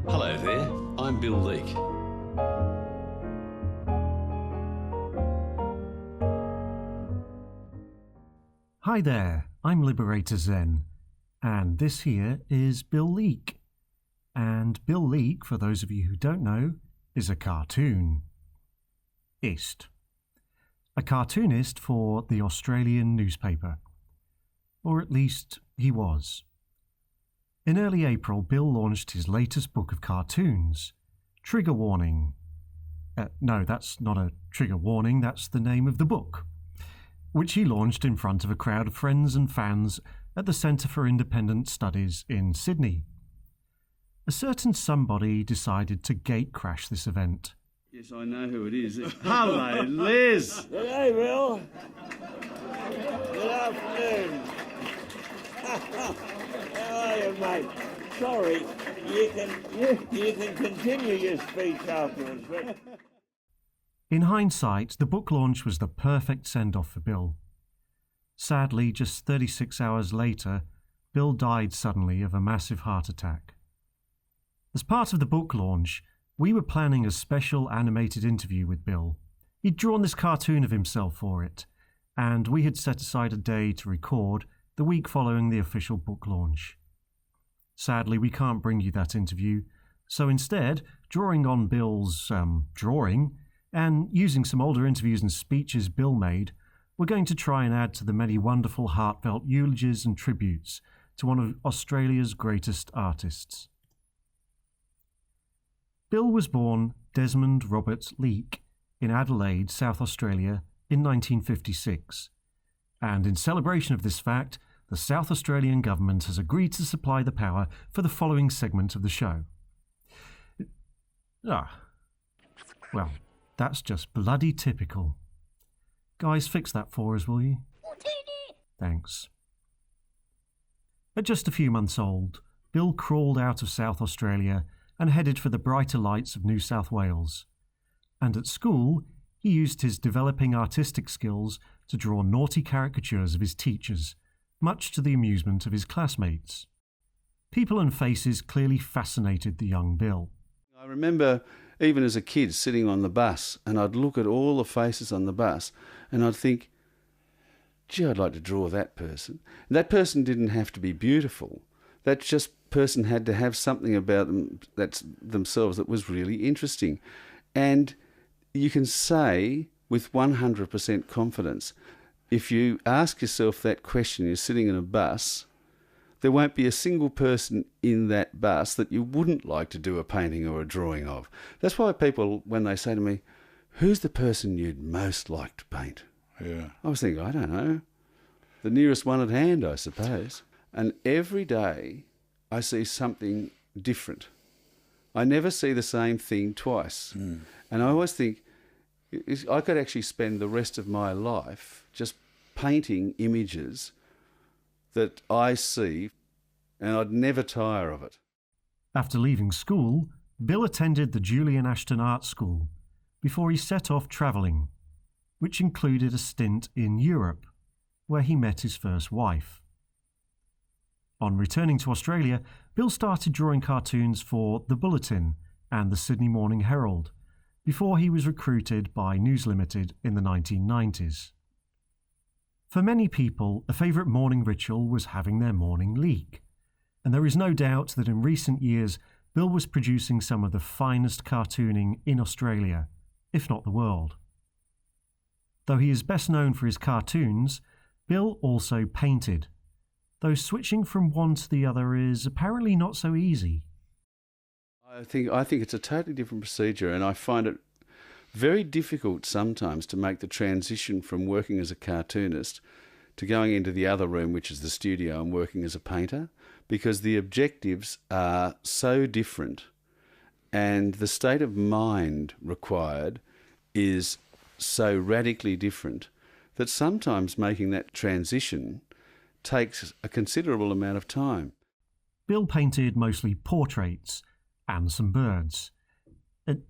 Hello there, I'm Bill Leake. Hi there, I'm Liberator Zen, and this here is Bill Leake. And Bill Leake, for those of you who don't know, is a cartoonist. A cartoonist for the Australian newspaper. Or at least he was. In early April, Bill launched his latest book of cartoons, Trigger Warning. No, that's not a trigger warning, that's the name of the book, which he launched in front of a crowd of friends and fans at the Centre for Independent Studies in Sydney. A certain somebody decided to gatecrash this event. Yes, I know who it is. Hello, Liz! Hey, Bill. Good afternoon. How are you, mate? Sorry, you can continue your speech afterwards. But... In hindsight, the book launch was the perfect send-off for Bill. Sadly, just 36 hours later, Bill died suddenly of a massive heart attack. As part of the book launch, we were planning a special animated interview with Bill. He'd drawn this cartoon of himself for it, and we had set aside a day to record the week following the official book launch. Sadly, we can't bring you that interview, so instead, drawing on Bill's drawing, and using some older interviews and speeches Bill made, we're going to try and add to the many wonderful heartfelt eulogies and tributes to one of Australia's greatest artists. Bill was born Desmond Robert Leake in Adelaide, South Australia in 1956, and in celebration of this fact, the South Australian government has agreed to supply the power for the following segment of the show. Well, that's just bloody typical. Guys, fix that for us, will you? Thanks. At just a few months old, Bill crawled out of South Australia and headed for the brighter lights of New South Wales. And at school, he used his developing artistic skills to draw naughty caricatures of his teachers, much to the amusement of his classmates. People and faces clearly fascinated the young Bill. I remember even as a kid sitting on the bus, and I'd look at all the faces on the bus and I'd think, gee, I'd like to draw that person. And that person didn't have to be beautiful. That just person had to have something about them themselves that was really interesting. And you can say with 100% confidence, if you ask yourself that question, you're sitting in a bus, there won't be a single person in that bus that you wouldn't like to do a painting or a drawing of. That's why people, when they say to me, who's the person you'd most like to paint? Yeah. I was thinking, I don't know. The nearest one at hand, I suppose. And every day I see something different. I never see the same thing twice. And I always think I could actually spend the rest of my life just painting images that I see, and I'd never tire of it. After leaving school, Bill attended the Julian Ashton Art School before he set off travelling, which included a stint in Europe, where he met his first wife. On returning to Australia, Bill started drawing cartoons for The Bulletin and the Sydney Morning Herald, before he was recruited by News Limited in the 1990s. For many people, a favourite morning ritual was having their morning leak, and there is no doubt that in recent years Bill was producing some of the finest cartooning in Australia, if not the world. Though he is best known for his cartoons, Bill also painted, though switching from one to the other is apparently not so easy. I think it's a totally different procedure, and I find it very difficult sometimes to make the transition from working as a cartoonist to going into the other room, which is the studio, and working as a painter, because the objectives are so different and the state of mind required is so radically different that sometimes making that transition takes a considerable amount of time. Bill painted mostly portraits and some birds.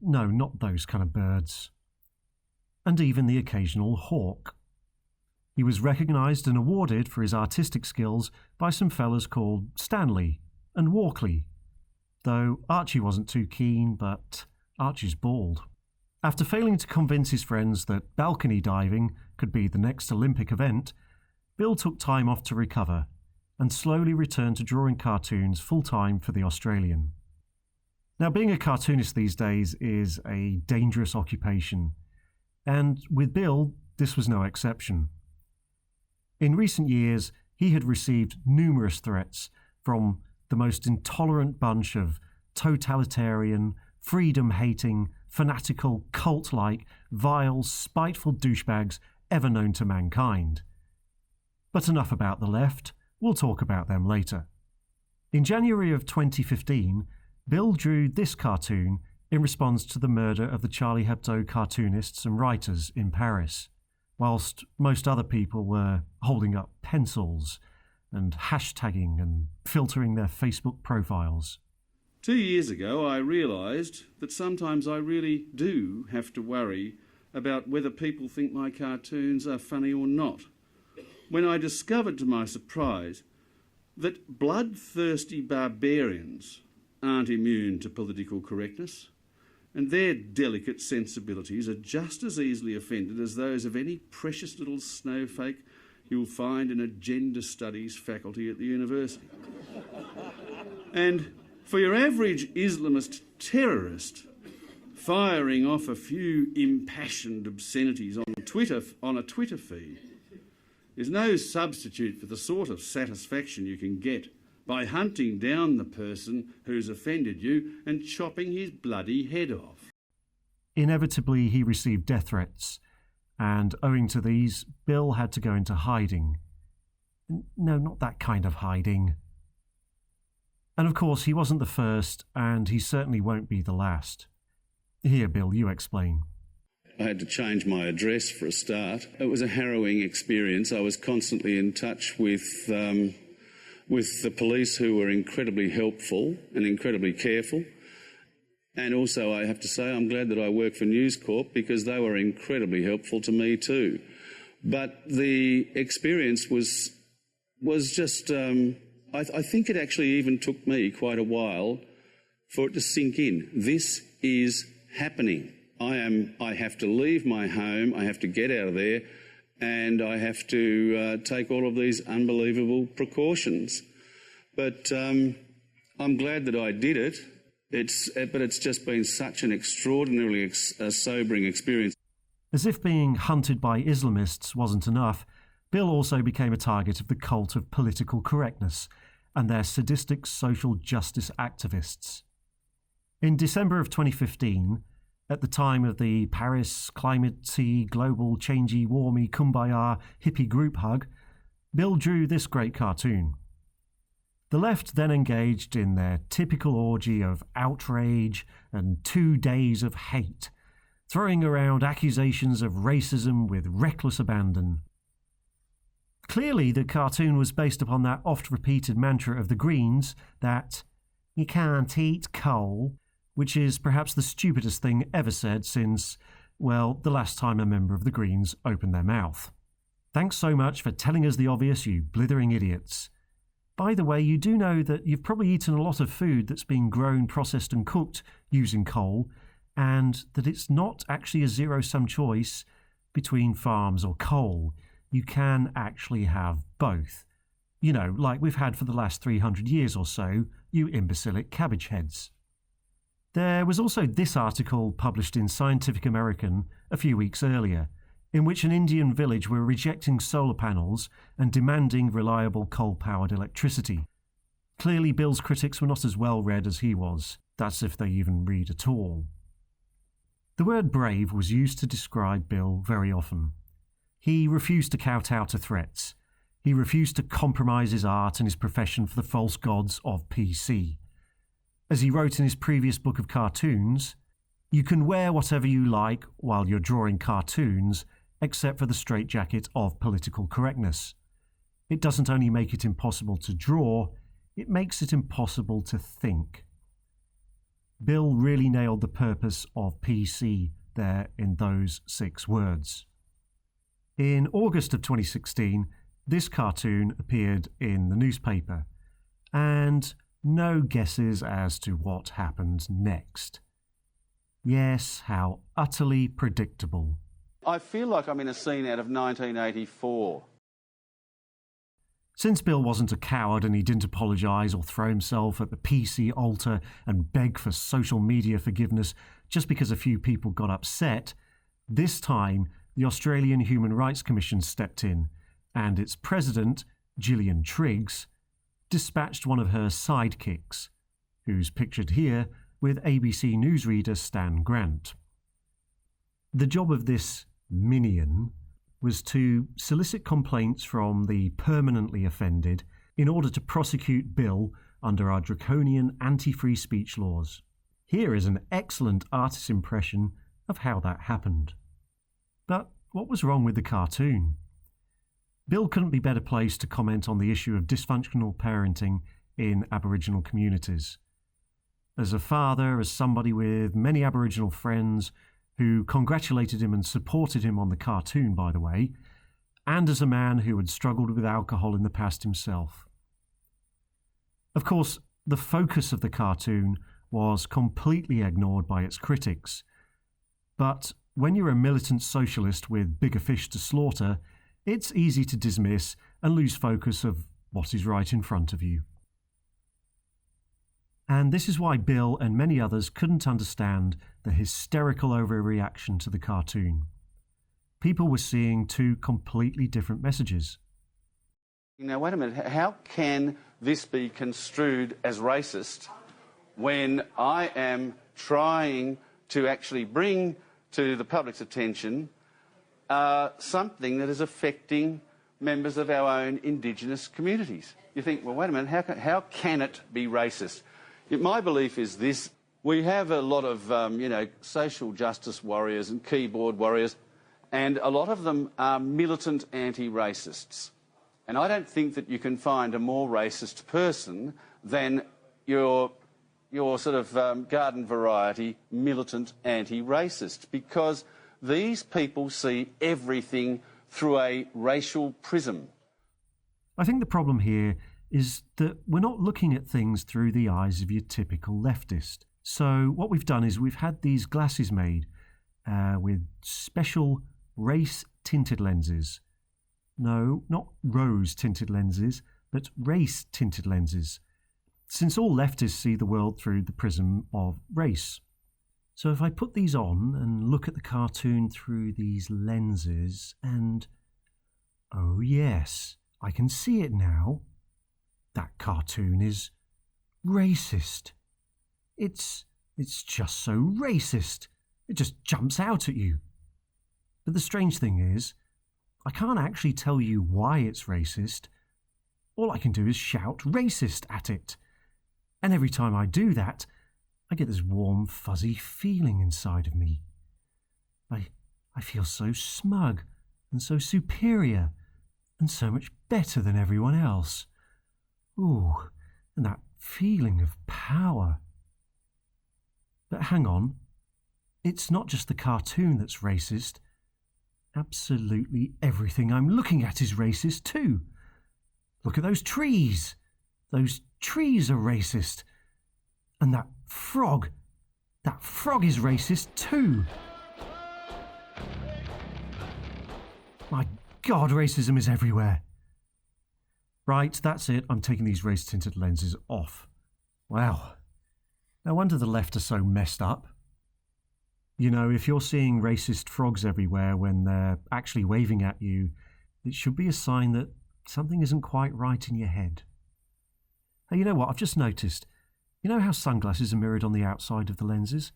No, not those kind of birds. And even the occasional hawk. He was recognised and awarded for his artistic skills by some fellas called Stanley and Walkley, though Archie wasn't too keen, but Archie's bald. After failing to convince his friends that balcony diving could be the next Olympic event, Bill took time off to recover and slowly returned to drawing cartoons full-time for The Australian. Now, being a cartoonist these days is a dangerous occupation, and with Bill, this was no exception. In recent years, he had received numerous threats from the most intolerant bunch of totalitarian, freedom-hating, fanatical, cult-like, vile, spiteful douchebags ever known to mankind. But enough about the left, we'll talk about them later. In January of 2015, Bill drew this cartoon in response to the murder of the Charlie Hebdo cartoonists and writers in Paris, whilst most other people were holding up pencils and hashtagging and filtering their Facebook profiles. 2 years ago, I realised that sometimes I really do have to worry about whether people think my cartoons are funny or not, when I discovered to my surprise that bloodthirsty barbarians aren't immune to political correctness, and their delicate sensibilities are just as easily offended as those of any precious little snowflake you'll find in a gender studies faculty at the university. And for your average Islamist terrorist, firing off a few impassioned obscenities on a Twitter feed is no substitute for the sort of satisfaction you can get by hunting down the person who's offended you and chopping his bloody head off. Inevitably, he received death threats, and owing to these, Bill had to go into hiding. No, not that kind of hiding. And of course, he wasn't the first, and he certainly won't be the last. Here, Bill, you explain. I had to change my address for a start. It was a harrowing experience. I was constantly in touch with the police, who were incredibly helpful and incredibly careful. And also, I have to say, I'm glad that I work for News Corp, because they were incredibly helpful to me too. But the experience was just, I think it actually even took me quite a while for it to sink in. This is happening. I have to leave my home, I have to get out of there, and I have to take all of these unbelievable precautions. But I'm glad that I did it. But it's just been such an extraordinarily sobering experience. As if being hunted by Islamists wasn't enough, Bill also became a target of the cult of political correctness and their sadistic social justice activists. In December of 2015, at the time of the Paris climate-y, global changey, warmy, kumbaya, hippie group hug, Bill drew this great cartoon. The left then engaged in their typical orgy of outrage and 2 days of hate, throwing around accusations of racism with reckless abandon. Clearly, the cartoon was based upon that oft-repeated mantra of the Greens that you can't eat coal, which is perhaps the stupidest thing ever said since, well, the last time a member of the Greens opened their mouth. Thanks so much for telling us the obvious, you blithering idiots. By the way, you do know that you've probably eaten a lot of food that's been grown, processed and cooked using coal, and that it's not actually a zero-sum choice between farms or coal. You can actually have both. You know, like we've had for the last 300 years or so, you imbecilic cabbage heads. There was also this article published in Scientific American a few weeks earlier, in which an Indian village were rejecting solar panels and demanding reliable coal-powered electricity. Clearly, Bill's critics were not as well read as he was. That's if they even read at all. The word brave was used to describe Bill very often. He refused to kowtow to threats. He refused to compromise his art and his profession for the false gods of PC. As he wrote in his previous book of cartoons, you can wear whatever you like while you're drawing cartoons, except for the straitjacket of political correctness. It doesn't only make it impossible to draw, it makes it impossible to think. Bill really nailed the purpose of PC there in those 6 words. In August of 2016, this cartoon appeared in the newspaper, and No guesses as to what happened next. Yes, how utterly predictable. I feel like I'm in a scene out of 1984. Since Bill wasn't a coward and he didn't apologise or throw himself at the PC altar and beg for social media forgiveness just because a few people got upset, this time the Australian Human Rights Commission stepped in and its president, Gillian Triggs, dispatched one of her sidekicks, who's pictured here with ABC newsreader Stan Grant. The job of this minion was to solicit complaints from the permanently offended in order to prosecute Bill under our draconian anti-free speech laws. Here is an excellent artist's impression of how that happened. But what was wrong with the cartoon? Bill couldn't be better placed to comment on the issue of dysfunctional parenting in Aboriginal communities. As a father, as somebody with many Aboriginal friends who congratulated him and supported him on the cartoon, by the way, and as a man who had struggled with alcohol in the past himself. Of course, the focus of the cartoon was completely ignored by its critics. But when you're a militant socialist with bigger fish to slaughter, it's easy to dismiss and lose focus of what is right in front of you. And this is why Bill and many others couldn't understand the hysterical overreaction to the cartoon. People were seeing two completely different messages. Now, wait a minute, how can this be construed as racist when I am trying to actually bring to the public's attention something that is affecting members of our own Indigenous communities? You think, well, wait a minute, how can it be racist? My belief is this: we have a lot of, social justice warriors and keyboard warriors, and a lot of them are militant anti-racists. And I don't think that you can find a more racist person than your sort of garden variety militant anti-racist, because these people see everything through a racial prism. I think the problem here is that we're not looking at things through the eyes of your typical leftist. So what we've done is we've had these glasses made with special race-tinted lenses. No, not rose-tinted lenses, but race-tinted lenses, since all leftists see the world through the prism of race. So if I put these on and look at the cartoon through these lenses and... oh yes, I can see it now. That cartoon is racist. It's just so racist. It just jumps out at you. But the strange thing is, I can't actually tell you why it's racist. All I can do is shout racist at it. And every time I do that, I get this warm, fuzzy feeling inside of me. I feel so smug and so superior and so much better than everyone else. Ooh, and that feeling of power. But hang on, it's not just the cartoon that's racist. Absolutely everything I'm looking at is racist too. Look at those trees. Those trees are racist. And that frog is racist too. My God, racism is everywhere. Right, that's it. I'm taking these race-tinted lenses off. Wow. No wonder the left are so messed up. You know, if you're seeing racist frogs everywhere when they're actually waving at you, it should be a sign that something isn't quite right in your head. Hey, you know what? I've just noticed. You know how sunglasses are mirrored on the outside of the lenses?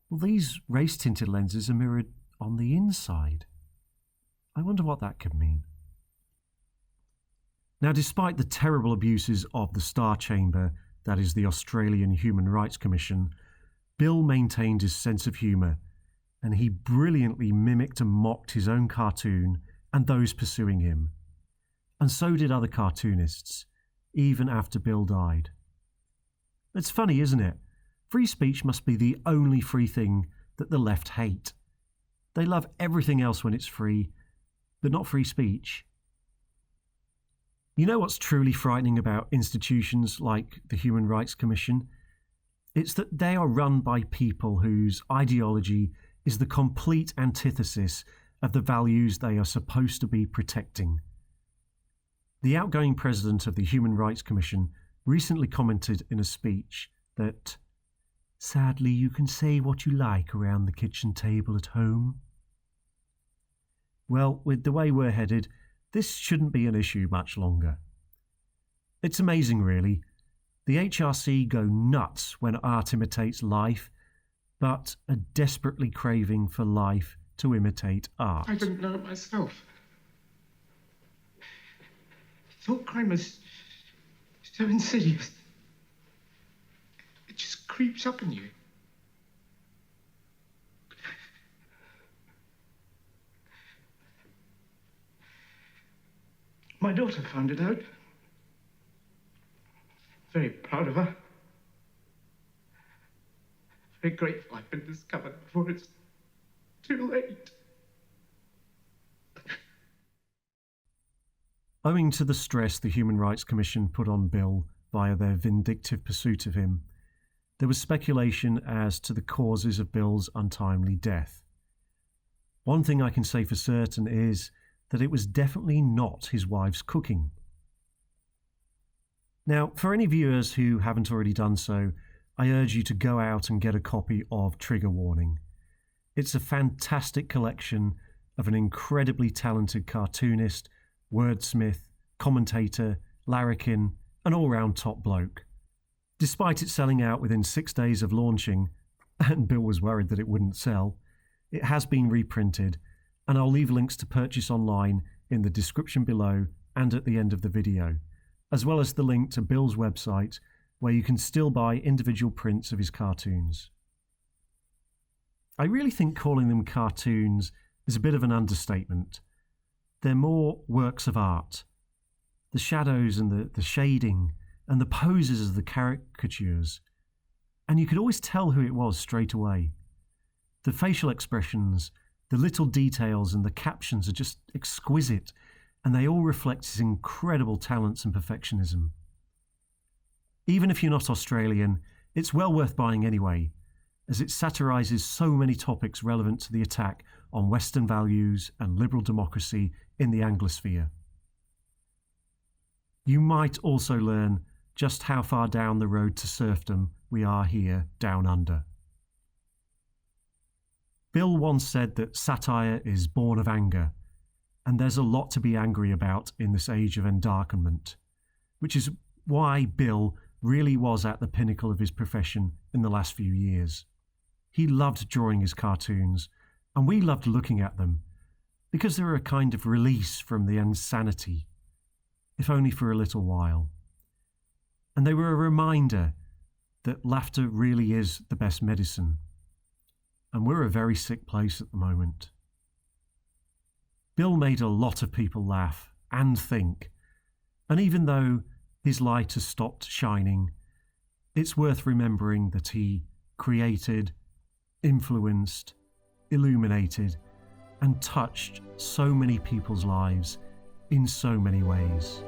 Well, these race-tinted lenses are mirrored on the inside. I wonder what that could mean. Now, despite the terrible abuses of the Star Chamber, that is the Australian Human Rights Commission, Bill maintained his sense of humour, and he brilliantly mimicked and mocked his own cartoon and those pursuing him. And so did other cartoonists, even after Bill died. It's funny, isn't it? Free speech must be the only free thing that the left hate. They love everything else when it's free, but not free speech. You know what's truly frightening about institutions like the Human Rights Commission? It's that they are run by people whose ideology is the complete antithesis of the values they are supposed to be protecting. The outgoing president of the Human Rights Commission recently commented in a speech that, "Sadly, you can say what you like around the kitchen table at home." Well, with the way we're headed, this shouldn't be an issue much longer. It's amazing, really. The HRC go nuts when art imitates life, but are desperately craving for life to imitate art. I didn't know it myself. Thought crime was so insidious. It just creeps up on you. My daughter found it out. Very proud of her. Very grateful I've been discovered before it's too late. Owing to the stress the Human Rights Commission put on Bill via their vindictive pursuit of him, there was speculation as to the causes of Bill's untimely death. One thing I can say for certain is that it was definitely not his wife's cooking. Now, for any viewers who haven't already done so, I urge you to go out and get a copy of Trigger Warning. It's a fantastic collection of an incredibly talented cartoonist, wordsmith, commentator, larrikin, and all-round top bloke. Despite it selling out within 6 days of launching, and Bill was worried that it wouldn't sell, it has been reprinted, and I'll leave links to purchase online in the description below and at the end of the video, as well as the link to Bill's website where you can still buy individual prints of his cartoons. I really think calling them cartoons is a bit of an understatement. They're more works of art. The shadows and the shading and the poses of the caricatures. And you could always tell who it was straight away. The facial expressions, the little details and the captions are just exquisite, and they all reflect his incredible talents and perfectionism. Even if you're not Australian, it's well worth buying anyway, as it satirises so many topics relevant to the attack on Western values and liberal democracy in the Anglosphere. You might also learn just how far down the road to serfdom we are here down under. Bill once said that satire is born of anger, and there's a lot to be angry about in this age of endarkenment, which is why Bill really was at the pinnacle of his profession in the last few years. He loved drawing his cartoons, and we loved looking at them, because they were a kind of release from the insanity, if only for a little while. And they were a reminder that laughter really is the best medicine. And we're a very sick place at the moment. Bill made a lot of people laugh and think, and even though his light has stopped shining, it's worth remembering that he created, influenced, illuminated, and touched so many people's lives in so many ways.